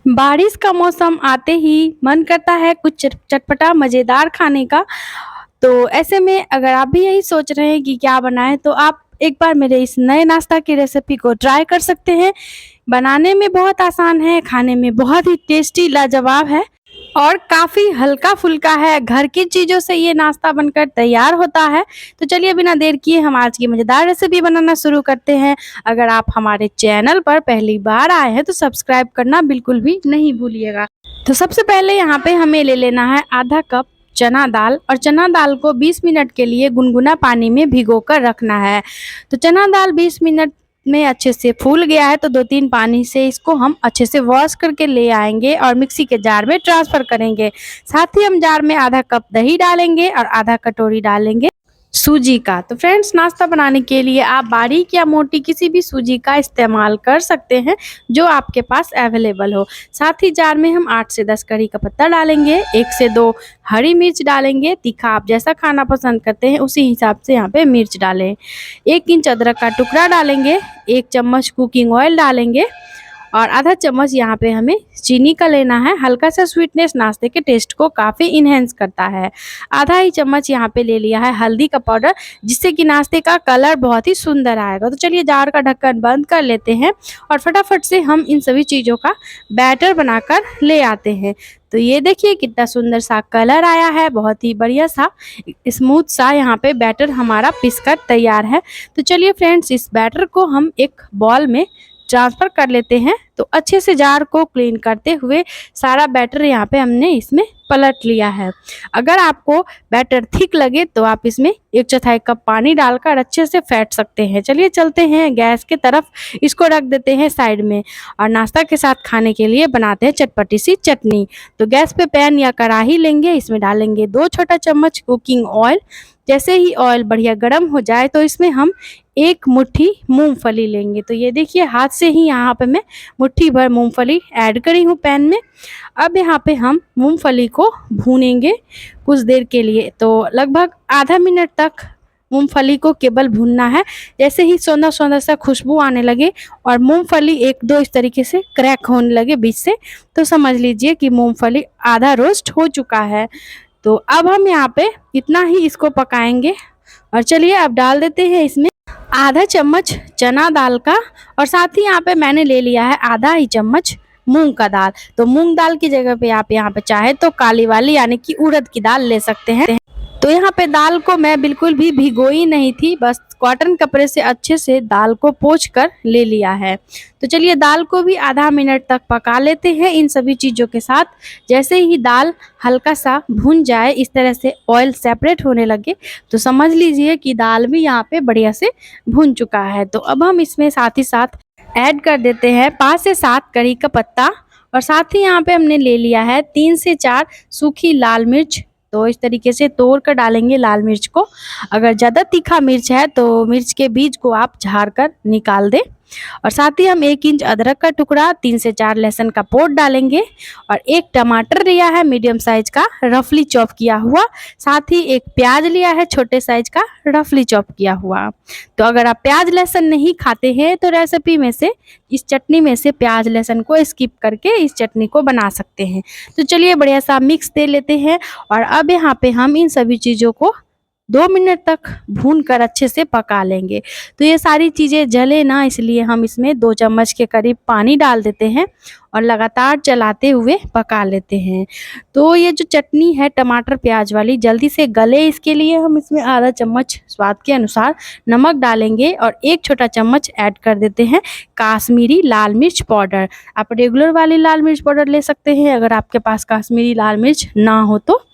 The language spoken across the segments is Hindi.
बारिश का मौसम आते ही मन करता है कुछ चटपटा मज़ेदार खाने का। तो ऐसे में अगर आप भी यही सोच रहे हैं कि क्या बनाएँ, तो आप एक बार मेरे इस नए नाश्ता की रेसिपी को ट्राई कर सकते हैं। बनाने में बहुत आसान है, खाने में बहुत ही टेस्टी लाजवाब है और काफ़ी हल्का-फुल्का है। घर की चीज़ों से ये नाश्ता बनकर तैयार होता है। तो चलिए बिना देर किए हम आज की मज़ेदार रेसिपी बनाना शुरू करते हैं। अगर आप हमारे चैनल पर पहली बार आए हैं तो सब्सक्राइब करना बिल्कुल भी नहीं भूलिएगा। तो सबसे पहले यहाँ पे हमें ले लेना है आधा कप चना दाल और चना दाल को 20 मिनट के लिए गुनगुना पानी में भिगोकर रखना है। तो चना दाल 20 मिनट में अच्छे से फूल गया है तो 2-3 पानी से इसको हम अच्छे से वॉश करके ले आएंगे और मिक्सी के जार में ट्रांसफ़र करेंगे। साथ ही हम जार में आधा कप दही डालेंगे और आधा कटोरी डालेंगे सूजी का। तो फ्रेंड्स, नाश्ता बनाने के लिए आप बारीक या मोटी किसी भी सूजी का इस्तेमाल कर सकते हैं जो आपके पास अवेलेबल हो। साथ ही जार में हम 8 से 10 करी का पत्ता डालेंगे, 1 से 2 हरी मिर्च डालेंगे। तीखा आप जैसा खाना पसंद करते हैं उसी हिसाब से यहाँ पे मिर्च डालें। 1 इंच अदरक का टुकड़ा डालेंगे, 1 चम्मच कुकिंग ऑयल डालेंगे और आधा चम्मच यहाँ पे हमें चीनी का लेना है। हल्का सा स्वीटनेस नाश्ते के टेस्ट को काफ़ी इन्हेंस करता है। आधा ही चम्मच यहाँ पे ले लिया है हल्दी का पाउडर, जिससे कि नाश्ते का कलर बहुत ही सुंदर आएगा। तो चलिए जार का ढक्कन बंद कर लेते हैं और फटाफट से हम इन सभी चीज़ों का बैटर बनाकर ले आते हैं। तो ये देखिए कितना सुंदर सा कलर आया है, बहुत ही बढ़िया सा स्मूथ सा यहाँ पे बैटर हमारा पिसकर तैयार है। तो चलिए फ्रेंड्स, इस बैटर को हम एक बॉल में ट्रांसफ़र कर लेते हैं। तो अच्छे से जार को क्लीन करते हुए सारा बैटर यहाँ पे हमने इसमें पलट लिया है। अगर आपको बैटर थिक लगे तो आप इसमें 1/4 कप पानी डालकर अच्छे से फेंट सकते हैं। चलिए चलते हैं गैस के तरफ, इसको रख देते हैं साइड में और नाश्ता के साथ खाने के लिए बनाते हैं चटपटी सी चटनी। तो गैस पे पैन या कढ़ाई लेंगे, इसमें डालेंगे 2 छोटा चम्मच कुकिंग ऑयल। जैसे ही ऑयल बढ़िया गर्म हो जाए तो इसमें हम 1 मुट्ठी मूंगफली लेंगे। तो ये देखिए हाथ से ही यहाँ पे मैं मुट्ठी भर मूंगफली ऐड करी हूँ पैन में। अब यहाँ पे हम मूंगफली को भूनेंगे कुछ देर के लिए। तो लगभग आधा मिनट तक मूंगफली को केवल भूनना है। जैसे ही सौंधा सौंधा सा खुशबू आने लगे और मूंगफली 1-2 इस तरीके से क्रैक होने लगे बीच से, तो समझ लीजिए कि मूंगफली आधा रोस्ट हो चुका है। तो अब हम यहाँ पे इतना ही इसको पकाएंगे और चलिए अब डाल देते हैं इसमें आधा चम्मच चना दाल का और साथ ही यहाँ पे मैंने ले लिया है आधा ही चम्मच मूंग का दाल। तो मूंग दाल की जगह पे आप यहाँ पे चाहे तो काली वाली यानी कि उड़द की दाल ले सकते हैं। तो यहाँ पे दाल को मैं बिल्कुल भी भिगोई नहीं थी, बस कॉटन कपड़े से अच्छे से दाल को पोंछ कर ले लिया है। तो चलिए दाल को भी आधा मिनट तक पका लेते हैं इन सभी चीज़ों के साथ। जैसे ही दाल हल्का सा भुन जाए, इस तरह से ऑयल सेपरेट होने लगे, तो समझ लीजिए कि दाल भी यहाँ पे बढ़िया से भुन चुका है। तो अब हम इसमें साथ ही साथ ऐड कर देते हैं 5 से 7 करी का पत्ता और साथ ही यहाँ पे हमने ले लिया है 3 से 4 सूखी लाल मिर्च। तो इस तरीके से तोड़ कर डालेंगे लाल मिर्च को। अगर ज़्यादा तीखा मिर्च है तो मिर्च के बीज को आप झाड़ कर निकाल दें। और साथ ही हम 1 इंच अदरक का टुकड़ा, 3 से 4 लहसुन का पोट डालेंगे और 1 टमाटर लिया है मीडियम साइज का रफली चॉप किया हुआ। साथ ही 1 प्याज लिया है छोटे साइज का रफली चॉप किया हुआ। तो अगर आप प्याज लहसुन नहीं खाते हैं तो रेसिपी में से इस चटनी में से प्याज लहसुन को स्किप करके इस चटनी को बना सकते हैं। तो चलिए बढ़िया सा मिक्स दे लेते हैं और अब यहाँ पे हम इन सभी चीज़ों को 2 मिनट तक भून कर अच्छे से पका लेंगे। तो ये सारी चीज़ें जले ना, इसलिए हम इसमें 2 चम्मच के करीब पानी डाल देते हैं और लगातार चलाते हुए पका लेते हैं। तो ये जो चटनी है टमाटर प्याज वाली जल्दी से गले, इसके लिए हम इसमें आधा चम्मच स्वाद के अनुसार नमक डालेंगे और 1 छोटा चम्मच ऐड कर देते हैं काश्मीरी लाल मिर्च पाउडर। आप रेगुलर वाली लाल मिर्च पाउडर ले सकते हैं अगर आपके पास काश्मीरी लाल मिर्च ना हो तो।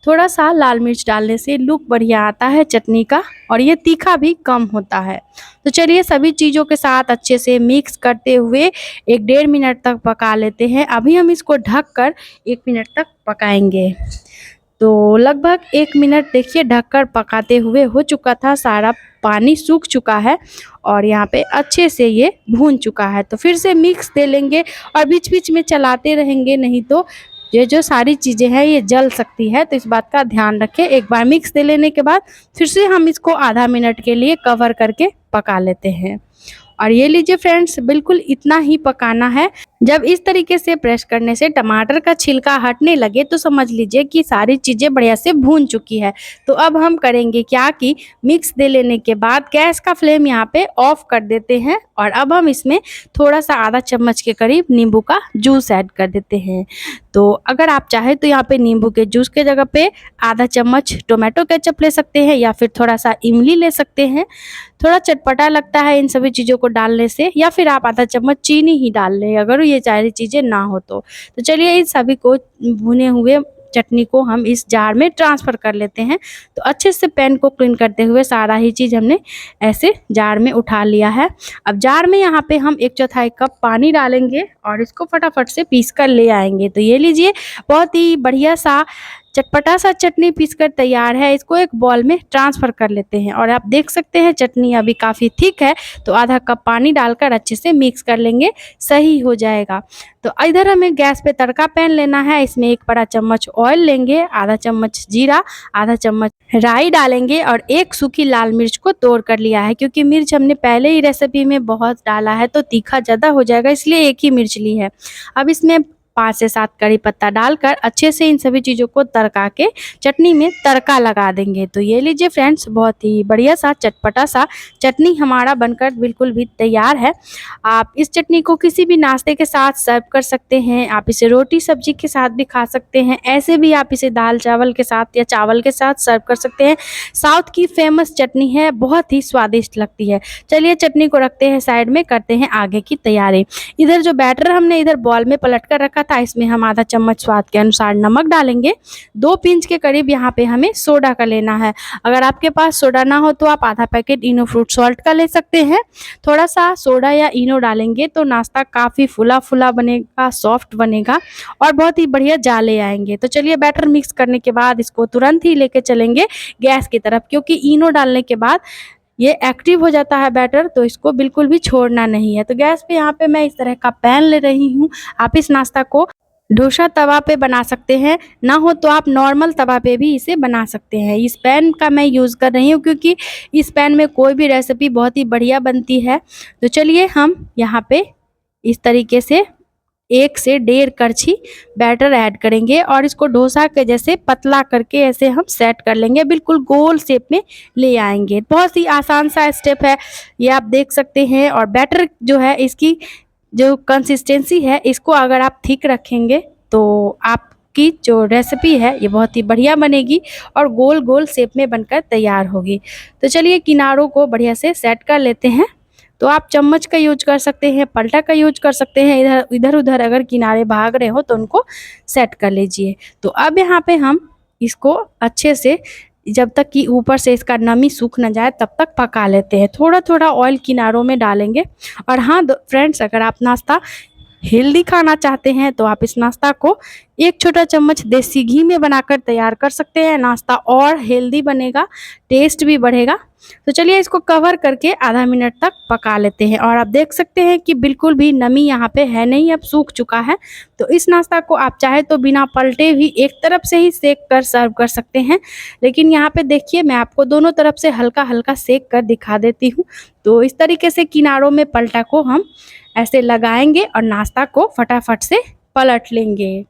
थोड़ा सा लाल मिर्च डालने से लुक बढ़िया आता है चटनी का और ये तीखा भी कम होता है। तो चलिए सभी चीज़ों के साथ अच्छे से मिक्स करते हुए 1-1.5 मिनट तक पका लेते हैं। अभी हम इसको ढक कर 1 मिनट तक पकाएंगे। तो लगभग 1 मिनट देखिए ढककर पकाते हुए हो चुका था, सारा पानी सूख चुका है और यहाँ पे अच्छे से ये भून चुका है। तो फिर से मिक्स दे लेंगे और बीच बीच में चलाते रहेंगे, नहीं तो ये जो सारी चीज़ें हैं ये जल सकती है। तो इस बात का ध्यान रखें। एक बार मिक्स दे लेने के बाद फिर से हम इसको आधा मिनट के लिए कवर करके पका लेते हैं। और ये लीजिए फ्रेंड्स, बिल्कुल इतना ही पकाना है। जब इस तरीके से प्रेस करने से टमाटर का छिलका हटने लगे तो समझ लीजिए कि सारी चीज़ें बढ़िया से भून चुकी है। तो अब हम करेंगे क्या कि मिक्स दे लेने के बाद गैस का फ्लेम यहाँ पे ऑफ कर देते हैं और अब हम इसमें थोड़ा-सा आधा चम्मच के करीब नींबू का जूस ऐड कर देते हैं। तो अगर आप चाहें तो यहाँ पे नींबू के जूस के जगह पे आधा चम्मच टोमेटो केचप ले सकते हैं या फिर थोड़ा-सा इमली ले सकते हैं। थोड़ा चटपटा लगता है इन सभी चीज़ों को डालने से, या फिर आप आधा चम्मच चीनी ही डाल लें अगर ये सारी चीज़ें ना हो तो। तो चलिए इन सभी को भुने हुए चटनी को हम इस जार में ट्रांसफ़र कर लेते हैं। तो अच्छे से पैन को क्लीन करते हुए सारा ही चीज़ हमने ऐसे जार में उठा लिया है। अब जार में यहाँ पे हम 1/4 कप पानी डालेंगे और इसको फटाफट से पीस कर ले आएँगे। तो ये लीजिए, बहुत ही बढ़िया सा चटपटा सा चटनी पीसकर तैयार है। इसको एक बाउल में ट्रांसफ़र कर लेते हैं और आप देख सकते हैं चटनी अभी काफ़ी थिक है, तो आधा कप पानी डालकर अच्छे से मिक्स कर लेंगे, सही हो जाएगा। तो इधर हमें गैस पे तड़का पैन लेना है। इसमें 1 बड़ा चम्मच ऑयल लेंगे, आधा चम्मच जीरा, आधा चम्मच राई डालेंगे और 1 सूखी लाल मिर्च को तोड़ कर लिया है, क्योंकि मिर्च हमने पहले ही रेसिपी में बहुत डाला है तो तीखा ज़्यादा हो जाएगा, इसलिए 1 ही मिर्च ली है। अब इसमें 5 से 7 कड़ी पत्ता डालकर अच्छे से इन सभी चीज़ों को तड़का के चटनी में तड़का लगा देंगे। तो ये लीजिए फ्रेंड्स, बहुत ही बढ़िया सा चटपटा सा चटनी हमारा बनकर बिल्कुल भी तैयार है। आप इस चटनी को किसी भी नाश्ते के साथ सर्व कर सकते हैं। आप इसे रोटी सब्जी के साथ भी खा सकते हैं। ऐसे भी आप इसे दाल चावल के साथ या चावल के साथ सर्व कर सकते हैं। साउथ की फेमस चटनी है, बहुत ही स्वादिष्ट लगती है। चलिए चटनी को रखते हैं साइड में, करते हैं आगे की तैयारी। इधर जो बैटर हमने इधर बॉल में पलट कर रखा था, इसमें हम आधा चम्मच स्वाद के अनुसार नमक डालेंगे। 2 पिंच के करीब यहाँ पे हमें सोडा का लेना है। अगर आपके पास सोडा ना हो तो आप आधा पैकेट इनो फ्रूट सॉल्ट का ले सकते हैं। थोड़ा सा सोडा या इनो डालेंगे तो नाश्ता काफ़ी फुला-फुला बनेगा, सॉफ्ट बनेगा और बहुत ही बढ़िया जाले आएँगे। तो चलिए बैटर मिक्स करने के बाद इसको तुरंत ही लेके चलेंगे गैस की तरफ, क्योंकि इनो डालने के बाद ये एक्टिव हो जाता है बैटर, तो इसको बिल्कुल भी छोड़ना नहीं है। तो गैस पे यहाँ पे मैं इस तरह का पैन ले रही हूँ। आप इस नाश्ता को डोसा तवा पे बना सकते हैं, ना हो तो आप नॉर्मल तवा पे भी इसे बना सकते हैं। इस पैन का मैं यूज़ कर रही हूँ क्योंकि इस पैन में कोई भी रेसिपी बहुत ही बढ़िया बनती है। तो चलिए हम यहाँ पे इस तरीके से 1 से 1.5 करछी बैटर ऐड करेंगे और इसको डोसा के जैसे पतला करके ऐसे हम सेट कर लेंगे, बिल्कुल गोल शेप में ले आएँगे। बहुत ही आसान सा स्टेप है, ये आप देख सकते हैं। और बैटर जो है, इसकी जो कंसिस्टेंसी है, इसको अगर आप थिक रखेंगे तो आपकी जो रेसिपी है ये बहुत ही बढ़िया बनेगी और गोल-गोल शेप में बनकर तैयार होगी। तो चलिए किनारों को बढ़िया से सेट कर लेते हैं। तो आप चम्मच का यूज़ कर सकते हैं, पलटा का यूज़ कर सकते हैं। इधर-उधर अगर किनारे भाग रहे हो तो उनको सेट कर लीजिए। तो अब यहाँ पे हम इसको अच्छे से, जब तक कि ऊपर से इसका नमी सूख ना जाए तब तक पका लेते हैं। थोड़ा-थोड़ा ऑयल किनारों में डालेंगे। और हाँ फ्रेंड्स, अगर आप नाश्ता हेल्दी खाना चाहते हैं तो आप इस नाश्ता को 1 छोटा चम्मच देसी घी में बनाकर तैयार कर सकते हैं। नाश्ता और हेल्दी बनेगा, टेस्ट भी बढ़ेगा। तो चलिए इसको कवर करके आधा मिनट तक पका लेते हैं। और आप देख सकते हैं कि बिल्कुल भी नमी यहाँ पे है नहीं, अब सूख चुका है। तो इस नाश्ता को आप चाहे तो बिना पलटे भी एक तरफ से ही सेक कर सर्व कर सकते हैं। लेकिन यहाँ पे देखिए, मैं आपको दोनों तरफ से हल्का-हल्का सेक कर दिखा देती हूँ। तो इस तरीके से किनारों में पलटा को हम ऐसे लगाएंगे और नाश्ता को फटाफट से पलट लेंगे।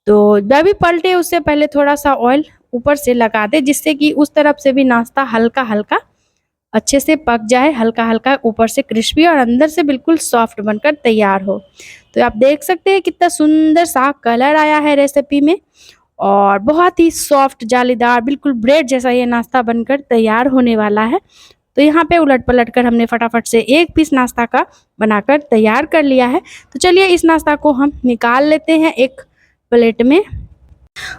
तो जब भी पलटे उससे पहले थोड़ा-सा ऑयल ऊपर से लगा दें, जिससे कि उस तरफ से भी नाश्ता हल्का-हल्का अच्छे से पक जाए, हल्का-हल्का ऊपर से क्रिस्पी और अंदर से बिल्कुल सॉफ्ट बनकर तैयार हो। तो आप देख सकते हैं कितना सुंदर सा कलर आया है रेसिपी में और बहुत ही सॉफ्ट जालीदार, बिल्कुल ब्रेड जैसा ये नाश्ता बनकर तैयार होने वाला है। तो यहाँ पे उलट-पलट कर हमने फटाफट से 1 पीस नाश्ता का बनाकर तैयार कर लिया है। तो चलिए इस नाश्ता को हम निकाल लेते हैं एक प्लेट में।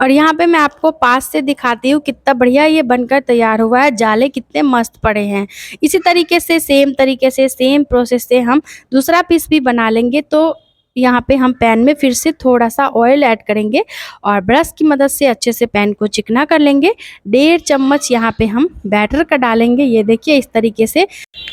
और यहाँ पे मैं आपको पास से दिखाती हूँ कितना बढ़िया ये बनकर तैयार हुआ है, जाले कितने मस्त पड़े हैं। इसी तरीके से सेम प्रोसेस से हम दूसरा पीस भी बना लेंगे। तो यहाँ पे हम पैन में फिर से थोड़ा-सा ऑयल ऐड करेंगे और ब्रश की मदद से अच्छे से पैन को चिकना कर लेंगे। 1.5 चम्मच यहाँ पे हम बैटर का डालेंगे। ये देखिए इस तरीके से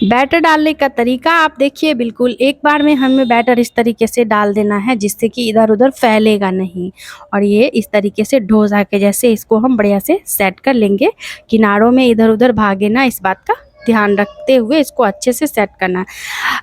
बैटर डालने का तरीका आप देखिए, बिल्कुल एक बार में हमें बैटर इस तरीके से डाल देना है, जिससे कि इधर-उधर फैलेगा नहीं। और ये इस तरीके से डोसा के जैसे इसको हम बढ़िया से सेट कर लेंगे, किनारों में इधर-उधर भागे ना, इस बात का ध्यान रखते हुए इसको अच्छे से सेट करना है।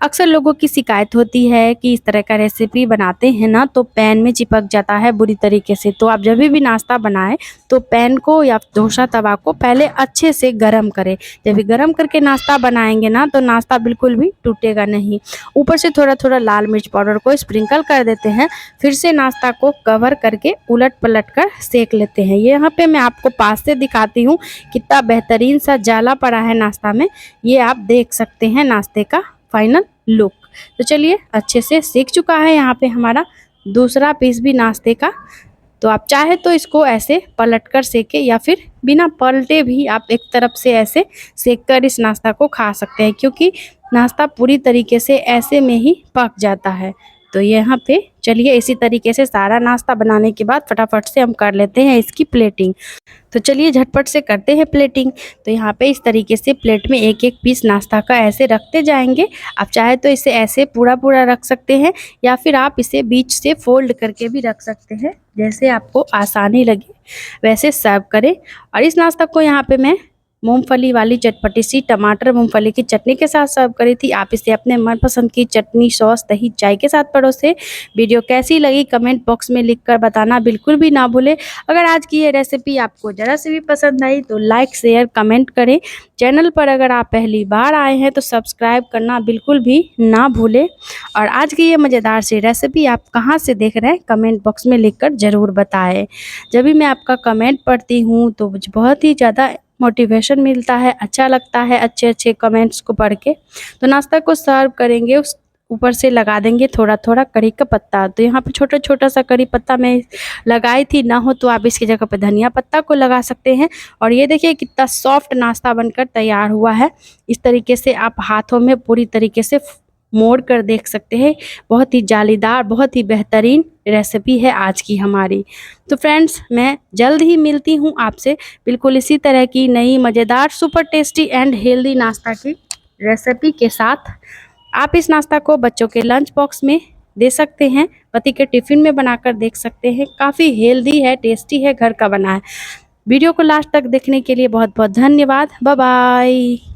अक्सर लोगों की शिकायत होती है कि इस तरह का रेसिपी बनाते हैं ना तो पैन में चिपक जाता है बुरी तरीके से। तो आप जब भी नाश्ता बनाएं तो पैन को या डोसा तवा को पहले अच्छे से गरम करें। जब भी गरम करके नाश्ता बनाएंगे ना तो नाश्ता बिल्कुल भी टूटेगा नहीं। ऊपर से थोड़ा थोड़ा लाल मिर्च पाउडर को स्प्रिंकल कर देते हैं। फिर से नाश्ता को कवर करके उलट पलट कर सेक लेते हैं। ये यहाँ पे मैं आपको पास से दिखाती हूँ कितना बेहतरीन सा जाला पड़ा है नाश्ता में। ये आप देख सकते हैं नाश्ते का फाइनल लुक। तो चलिए अच्छे से सेक चुका है यहाँ पे हमारा दूसरा पीस भी नाश्ते का। तो आप चाहे तो इसको ऐसे पलट कर सेके या फिर बिना पलटे भी आप एक तरफ से ऐसे सेक कर इस नाश्ता को खा सकते हैं, क्योंकि नाश्ता पूरी तरीके से ऐसे में ही पक जाता है। तो यहाँ पे चलिए इसी तरीके से सारा नाश्ता बनाने के बाद फटाफट से हम कर लेते हैं इसकी प्लेटिंग। तो चलिए झटपट से करते हैं प्लेटिंग। तो यहाँ पे इस तरीके से प्लेट में एक एक पीस नाश्ता का ऐसे रखते जाएंगे। आप चाहे तो इसे ऐसे पूरा पूरा रख सकते हैं या फिर आप इसे बीच से फोल्ड करके भी रख सकते हैं, जैसे आपको आसानी लगे वैसे सर्व करें। और इस नाश्ता को यहाँ पे मैं मूंगफली वाली चटपटी सी टमाटर मूंगफली की चटनी के साथ सर्व करी थी। आप इसे अपने मनपसंद की चटनी, सॉस, दही, चाय के साथ परोसे। वीडियो कैसी लगी कमेंट बॉक्स में लिखकर बताना बिल्कुल भी ना भूलें। अगर आज की ये रेसिपी आपको ज़रा से भी पसंद आई तो लाइक, शेयर, कमेंट करें। चैनल पर अगर आप पहली बार आए हैं तो सब्सक्राइब करना बिल्कुल भी ना भूलें। और आज की ये मज़ेदार सी रेसिपी आप कहाँ से देख रहे हैं कमेंट बॉक्स में लिखकर ज़रूर बताएं। जब भी मैं आपका कमेंट पढ़ती हूँ तो मुझे बहुत ही ज़्यादा मोटिवेशन मिलता है, अच्छा लगता है अच्छे अच्छे कमेंट्स को पढ़ के। तो नाश्ता को सर्व करेंगे, उस ऊपर से लगा देंगे थोड़ा थोड़ा करी का पत्ता। तो यहाँ पे छोटा छोटा सा करी पत्ता मैं लगाई थी, ना हो तो आप इसकी जगह पे धनिया पत्ता को लगा सकते हैं। और ये देखिए कितना सॉफ्ट नाश्ता बनकर तैयार हुआ है। इस तरीके से आप हाथों में पूरी तरीके से मोड़ कर देख सकते हैं। बहुत ही जालीदार, बहुत ही बेहतरीन रेसिपी है आज की हमारी। तो फ्रेंड्स मैं जल्द ही मिलती हूँ आपसे बिल्कुल इसी तरह की नई मज़ेदार, सुपर टेस्टी एंड हेल्दी नाश्ता की रेसिपी के साथ। आप इस नाश्ता को बच्चों के लंच बॉक्स में दे सकते हैं, पति के टिफ़िन में बनाकर देख सकते हैं। काफ़ी हेल्दी है, टेस्टी है, घर का बना है। वीडियो को लास्ट तक देखने के लिए बहुत बहुत धन्यवाद। Bye bye.